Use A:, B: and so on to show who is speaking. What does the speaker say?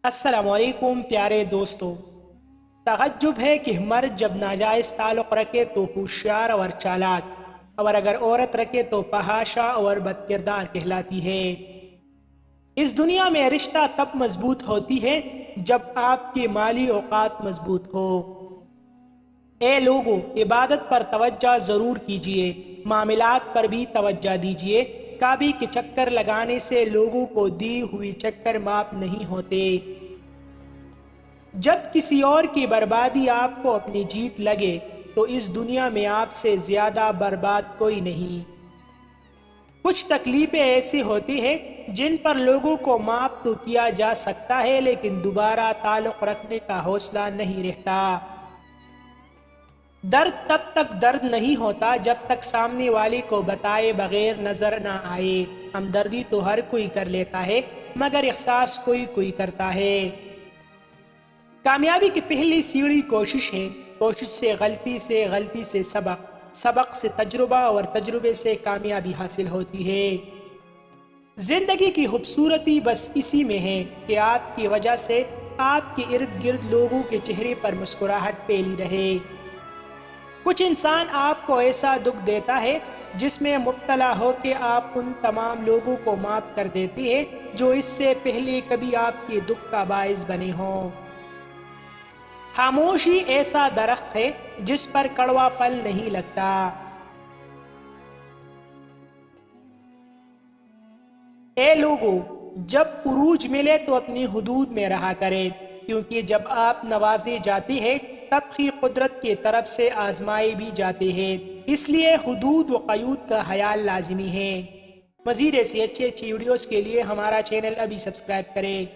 A: अस्सलाम वालेकुम प्यारे दोस्तों। तअज्जुब है कि मर्द जब नाजायज़ ताल्लुक़ रखे तो होशियार और चालाक, और अगर औरत रखे तो फहाशा और बदकिरदार कहलाती है। इस दुनिया में रिश्ता तब मजबूत होती है जब आपके माली औकात मजबूत हो। ए लोगों, इबादत पर तवज्जो ज़रूर कीजिए, मामलात पर भी तवज्जो दीजिए। काबी के चक्कर लगाने से लोगों को दी हुई चक्कर माफ नहीं होते। जब किसी और की बर्बादी आपको अपनी जीत लगे तो इस दुनिया में आपसे ज्यादा बर्बाद कोई नहीं। कुछ तकलीफें ऐसी होती हैं जिन पर लोगों को माफ तो किया जा सकता है, लेकिन दोबारा ताल्लुक़ रखने का हौसला नहीं रहता। दर्द तब तक दर्द नहीं होता जब तक सामने वाले को बताए बगैर नजर ना आए। हमदर्दी तो हर कोई कर लेता है, मगर एहसास कोई कोई करता है। कामयाबी की पहली सीढ़ी कोशिश है। कोशिश से गलती से सबक, सबक से तजुर्बा, और तजुर्बे से कामयाबी हासिल होती है। जिंदगी की खूबसूरती बस इसी में है कि आपकी वजह से आपके इर्द गिर्द लोगों के चेहरे पर मुस्कुराहट फैली रहे। कुछ इंसान आपको ऐसा दुख देता है जिसमें मुब्तला हो के आप उन तमाम लोगों को माफ कर देते हैं जो इससे पहले कभी आपके दुख का बाइस बने हों। खामोशी ऐसा दरख्त है जिस पर कड़वा पल नहीं लगता। ए लोगों, जब उरूज मिले तो अपनी हुदूद में रहा करें, क्योंकि जब आप नवाजे जाते हैं तब ही कुदरत की तरफ से आजमाए भी जाते हैं। इसलिए हुदूद व क़यूद का ख्याल लाजिमी है। मज़ीद ऐसी अच्छी वीडियोस के लिए हमारा चैनल अभी सब्सक्राइब करें।